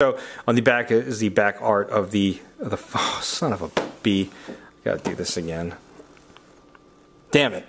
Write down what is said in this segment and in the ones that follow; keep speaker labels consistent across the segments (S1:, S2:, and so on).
S1: So on the back is the back art of the oh, son of a bee. Gotta do this again. Damn it.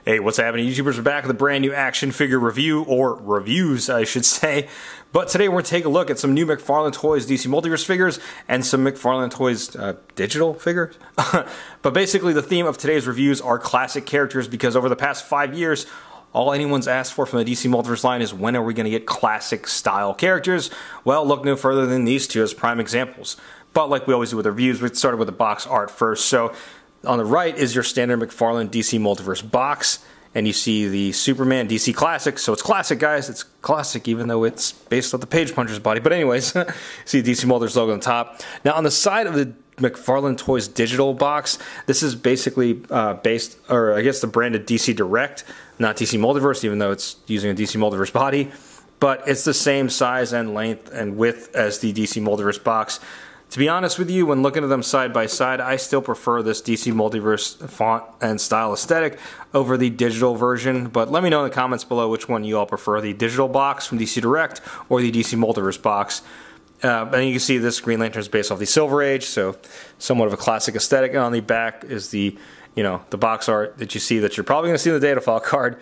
S1: Hey, what's happening? YouTubers are back with a brand new action figure review, or reviews, I should say. But today we're going to take a look at some new McFarlane Toys DC Multiverse figures and some McFarlane Toys digital figures. But basically the theme of today's reviews are classic characters, because over the past 5 years, all anyone's asked for from the DC Multiverse line is, when are we going to get classic style characters? Well, look no further than these two as prime examples. But like we always do with reviews, we started with the box art first. So on the right is your standard McFarlane DC Multiverse box, and you see the Superman DC Classic. So it's classic, guys. It's classic, even though it's based on the Page Puncher's body. But anyways, see the DC Multiverse logo on top. Now on the side of the McFarlane Toys digital box, this is basically based, or I guess the branded DC Direct, not DC Multiverse, even though it's using a DC Multiverse body. But it's the same size and length and width as the DC Multiverse box. To be honest with you, when looking at them side by side, I still prefer this DC Multiverse font and style aesthetic over the digital version. But let me know in the comments below which one you all prefer, the digital box from DC Direct or the DC Multiverse box. And you can see this Green Lantern is based off the Silver Age, so somewhat of a classic aesthetic. And on the back is the, the box art that you see that you're probably going to see in the data file card.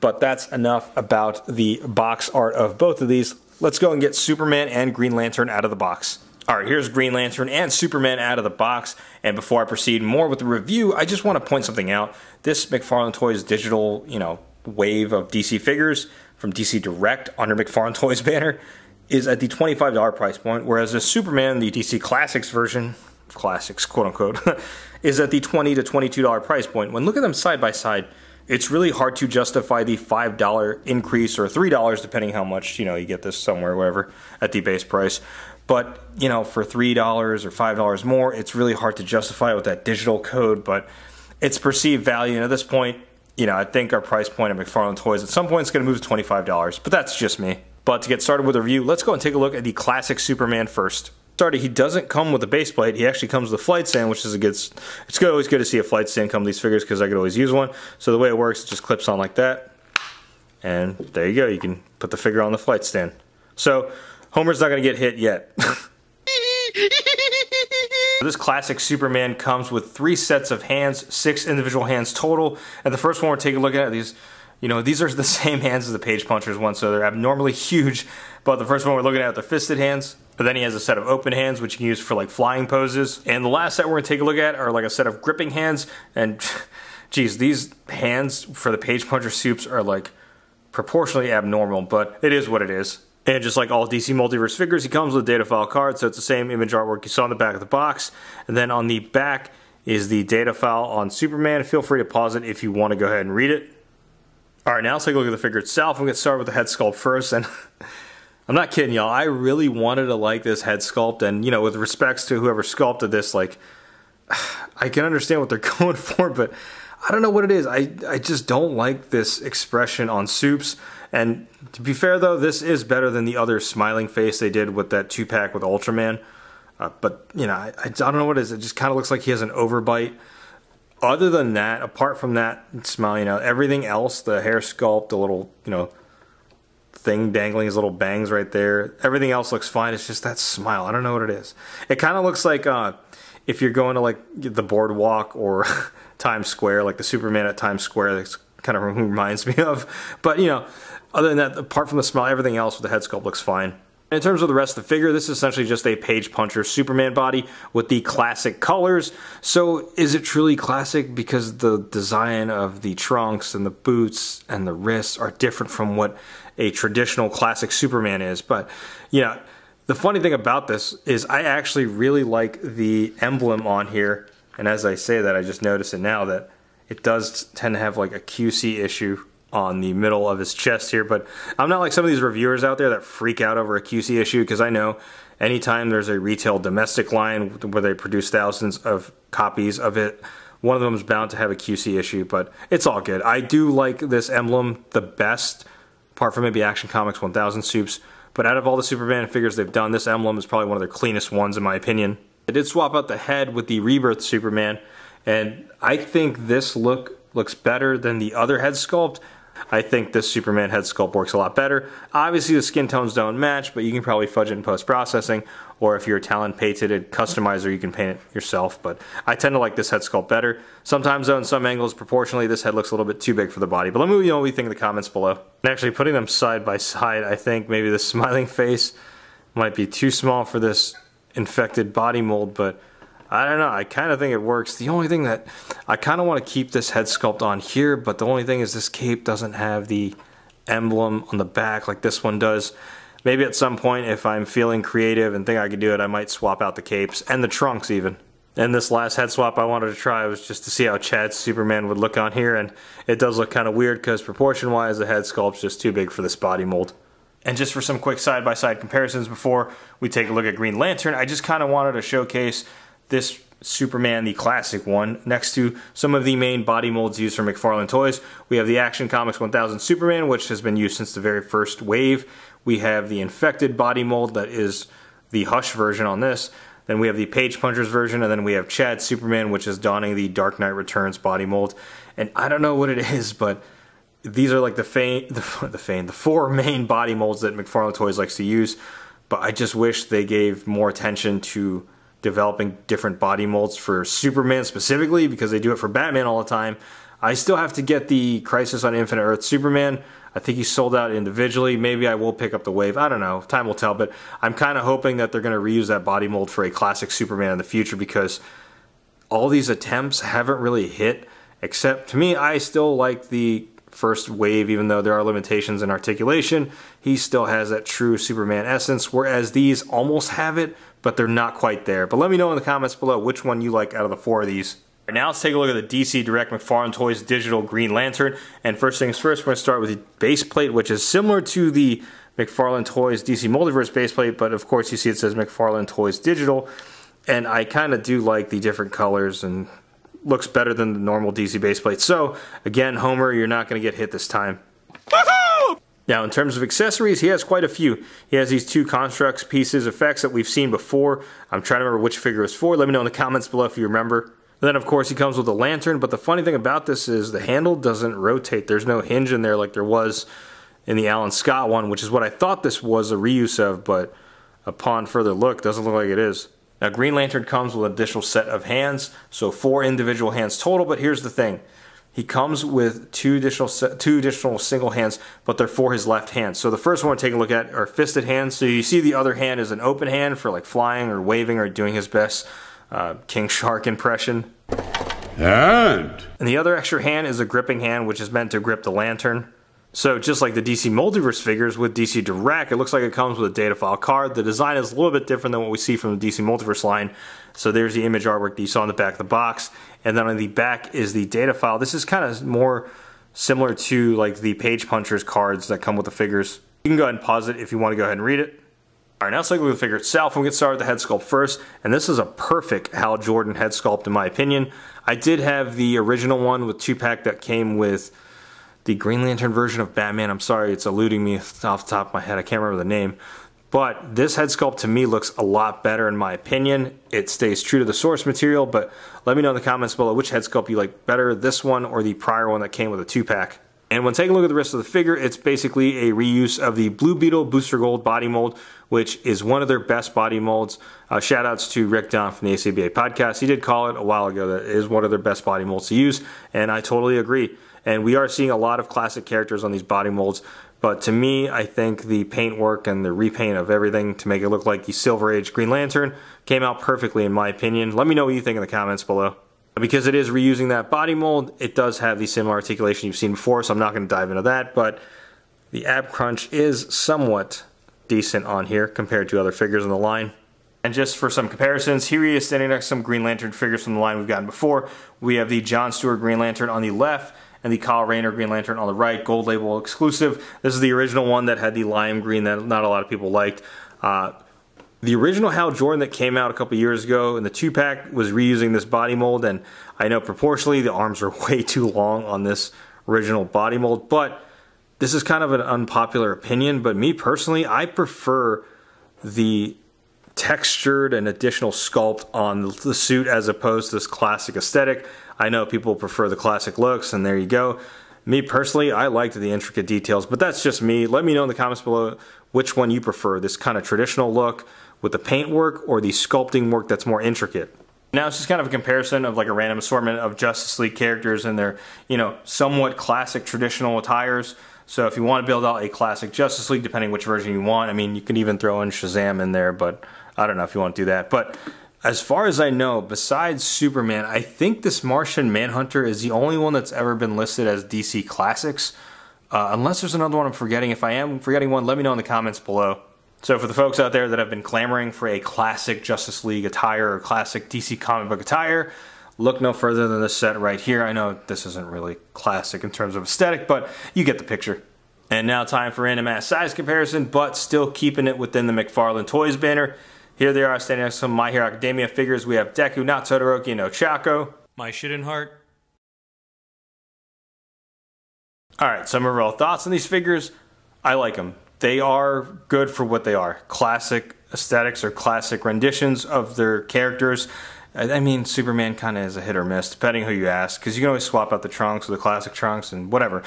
S1: But that's enough about the box art of both of these. Let's go and get Superman and Green Lantern out of the box. Alright, here's Green Lantern and Superman out of the box, and before I proceed more with the review, I just want to point something out. This McFarlane Toys digital, wave of DC figures from DC Direct under McFarlane Toys banner is at the $25 price point, whereas the Superman, the DC Classics version, classics quote unquote, is at the $20 to $22 price point. When looking at them side by side, it's really hard to justify the $5 increase, or $3 depending how much, you get this somewhere, wherever, at the base price. But, for $3 or $5 more, it's really hard to justify with that digital code, but it's perceived value. And at this point, I think our price point at McFarlane Toys at some point is going to move to $25, but that's just me. But to get started with the review, let's go and take a look at the classic Superman first. He doesn't come with a base plate. He actually comes with a flight stand, which is always good to see a flight stand come with these figures, because I could always use one. So the way it works, it just clips on like that. And there you go. You can put the figure on the flight stand. So Homer's not going to get hit yet. This classic Superman comes with 3 sets of hands, 6 individual hands total. And the first one we're taking a look at, these are the same hands as the Page Puncher's one, so they're abnormally huge. But the first one we're looking at, the fisted hands. But then he has a set of open hands, which you can use for like flying poses. And the last set we're going to take a look at are like a set of gripping hands. And geez, these hands for the Page Puncher soups are like proportionally abnormal, but it is what it is. And just like all DC Multiverse figures, he comes with a data file card, so it's the same image artwork you saw on the back of the box. And then on the back is the data file on Superman. Feel free to pause it if you want to go ahead and read it. Alright, now let's take a look at the figure itself. I'm going to start with the head sculpt first, and I'm not kidding y'all, I really wanted to like this head sculpt, and with respects to whoever sculpted this, like, I can understand what they're going for, but I don't know what it is. I just don't like this expression on Soups. And to be fair though, this is better than the other smiling face they did with that 2-pack with Ultraman. But I don't know what it is. It just kind of looks like he has an overbite. Other than that, apart from that smile, everything else, the hair sculpt, the little, thing dangling his little bangs right there, everything else looks fine. It's just that smile. I don't know what it is. It kind of looks like if you're going to like the boardwalk or Times Square, like the Superman at Times Square. That's kind of reminds me of. But other than that, apart from the smile, everything else with the head sculpt looks fine. In terms of the rest of the figure, this is essentially just a Page Puncher Superman body with the classic colors. So is it truly classic because the design of the trunks and the boots and the wrists are different from what a traditional classic Superman is? But the funny thing about this is I actually really like the emblem on here. And as I say that, I just notice it now that it does tend to have like a QC issue on the middle of his chest here, but I'm not like some of these reviewers out there that freak out over a QC issue, because I know anytime there's a retail domestic line where they produce thousands of copies of it, one of them is bound to have a QC issue, but it's all good. I do like this emblem the best apart from maybe Action Comics 1000 Supes. But out of all the Superman figures they've done, this emblem is probably one of their cleanest ones in my opinion. I did swap out the head with the Rebirth Superman, and I think this looks better than the other head sculpt. I think this Superman head sculpt works a lot better. Obviously the skin tones don't match, but you can probably fudge it in post-processing, or if you're a talent-painted customizer, you can paint it yourself. But I tend to like this head sculpt better. Sometimes though, in some angles, proportionally, this head looks a little bit too big for the body. But let me know what you think in the comments below. And actually, putting them side by side, I think maybe the smiling face might be too small for this infected body mold, but I don't know, I kind of think it works. The only thing that I kind of want to keep this head sculpt on here, but the only thing is this cape doesn't have the emblem on the back like this one does. Maybe at some point, if I'm feeling creative and think I could do it, I might swap out the capes and the trunks even. And this last head swap I wanted to try was just to see how Chad's Superman would look on here, and it does look kind of weird because proportion-wise the head sculpt's just too big for this body mold. And just for some quick side-by-side comparisons before we take a look at Green Lantern, I just kind of wanted to showcase this Superman, the classic one, next to some of the main body molds used for McFarlane toys. We have the Action Comics 1000 Superman, which has been used since the very first wave. We have the infected body mold that is the Hush version on this. Then we have the Page Punchers version, and then we have Chad Superman, which is donning the Dark Knight Returns body mold. And I don't know what it is, but these are like the four main body molds that McFarlane Toys likes to use. But I just wish they gave more attention to developing different body molds for Superman specifically, because they do it for Batman all the time. I still have to get the Crisis on Infinite Earth Superman. I think he's sold out individually. Maybe I will pick up the wave. I don't know. Time will tell. But I'm kind of hoping that they're going to reuse that body mold for a classic Superman in the future, because all these attempts haven't really hit. Except, to me, I still like the first wave, even though there are limitations in articulation. He still has that true Superman essence, whereas these almost have it, but they're not quite there. But let me know in the comments below which one you like out of the four of these. Right, now let's take a look at the DC Direct McFarlane Toys Digital Green Lantern. And first things first, we're going to start with the base plate, which is similar to the McFarlane Toys DC Multiverse base plate, but of course you see it says McFarlane Toys Digital. And I kind of do like the different colors, and looks better than the normal DC base plate. So again, Homer, you're not going to get hit this time. Now, in terms of accessories, he has quite a few. He has these two constructs, pieces, effects that we've seen before. I'm trying to remember which figure it's for. Let me know in the comments below if you remember. And then, of course, he comes with a lantern, but the funny thing about this is the handle doesn't rotate. There's no hinge in there like there was in the Alan Scott one, which is what I thought this was a reuse of, but upon further look, doesn't look like it is. Now, Green Lantern comes with an additional set of hands, so 4 individual hands total, but here's the thing. He comes with two additional single hands, but they're for his left hand. So the first one we're taking a look at are fisted hands. So you see the other hand is an open hand for like flying or waving or doing his best King Shark impression. And the other extra hand is a gripping hand, which is meant to grip the lantern. So just like the DC Multiverse figures with DC Direct, it looks like it comes with a data file card. The design is a little bit different than what we see from the DC Multiverse line. So there's the image artwork that you saw on the back of the box. And then on the back is the data file. This is kind of more similar to like the Page Punchers cards that come with the figures. You can go ahead and pause it if you want to go ahead and read it. Alright, now let's take a look at the figure itself. We'll get started with the head sculpt first. And this is a perfect Hal Jordan head sculpt in my opinion. I did have the original one with 2-pack that came with the Green Lantern version of Batman. I'm sorry, it's eluding me off the top of my head. I can't remember the name. But this head sculpt to me looks a lot better in my opinion. It stays true to the source material, but let me know in the comments below which head sculpt you like better, this one or the prior one that came with a 2-pack. And when taking a look at the rest of the figure, it's basically a reuse of the Blue Beetle Booster Gold body mold, which is one of their best body molds. Shout outs to Rick Don from the ACBA podcast. He did call it a while ago that it is one of their best body molds to use, and I totally agree. And we are seeing a lot of classic characters on these body molds, but to me, I think the paint work and the repaint of everything to make it look like the Silver Age Green Lantern came out perfectly in my opinion. Let me know what you think in the comments below. Because it is reusing that body mold, it does have the similar articulation you've seen before, so I'm not going to dive into that, but the ab crunch is somewhat decent on here compared to other figures in the line. And just for some comparisons, here he is standing next to some Green Lantern figures from the line we've gotten before. We have the John Stewart Green Lantern on the left, and the Kyle Rayner Green Lantern on the right, gold label exclusive. This is the original one that had the lime green that not a lot of people liked. The original Hal Jordan that came out a couple years ago in the 2-pack was reusing this body mold, and I know proportionally the arms are way too long on this original body mold, but this is kind of an unpopular opinion, but me personally, I prefer the textured and additional sculpt on the suit as opposed to this classic aesthetic. I know people prefer the classic looks, and there you go. Me personally, I liked the intricate details, but that's just me. Let me know in the comments below which one you prefer, this kind of traditional look with the paint work or the sculpting work that's more intricate. Now it's just kind of a comparison of like a random assortment of Justice League characters and their, you know, somewhat classic traditional attires. So if you want to build out a classic Justice League, depending which version you want, I mean, you can even throw in Shazam in there, but I don't know if you want to do that. But as far as I know, besides Superman, I think this Martian Manhunter is the only one that's ever been listed as DC Classics. Unless there's another one I'm forgetting. If I am forgetting one, let me know in the comments below. So for the folks out there that have been clamoring for a classic Justice League attire or classic DC comic book attire, look no further than this set right here. I know this isn't really classic in terms of aesthetic, but you get the picture. And now time for random ass size comparison, but still keeping it within the McFarlane Toys banner. Here they are standing next to some My Hero Academia figures. We have Deku, not Todoroki, no Chaco. My Shiden Heart. Alright, some overall thoughts on these figures. I like them. They are good for what they are. Classic aesthetics or classic renditions of their characters. I mean, Superman kind of is a hit or miss, depending who you ask, because you can always swap out the trunks with the classic trunks and whatever.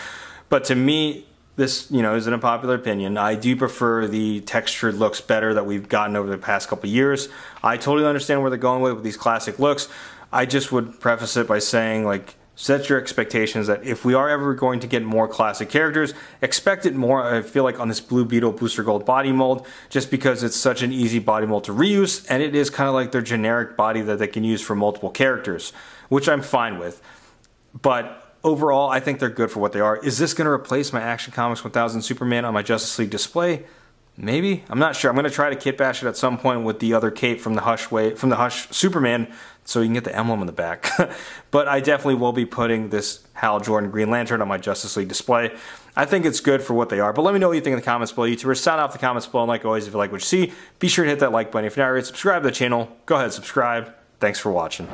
S1: But to me, this, you know, is an unpopular opinion. I do prefer the textured looks better that we've gotten over the past couple years. I totally understand where they're going with these classic looks. I just would preface it by saying, like, set your expectations that if we are ever going to get more classic characters, expect it more, I feel like, on this Blue Beetle Booster Gold body mold, just because it's such an easy body mold to reuse, and it is kind of like their generic body that they can use for multiple characters, which I'm fine with. But overall, I think they're good for what they are. Is this going to replace my Action Comics 1000 Superman on my Justice League display? Maybe. I'm not sure. I'm going to try to kit bash it at some point with the other cape from the Hush Superman, so you can get the emblem in the back. But I definitely will be putting this Hal Jordan Green Lantern on my Justice League display. I think it's good for what they are. But let me know what you think in the comments below. YouTubers, sound off the comments below. And like always, if you like what you see, be sure to hit that like button. If you're not already subscribed to the channel, go ahead and subscribe. Thanks for watching.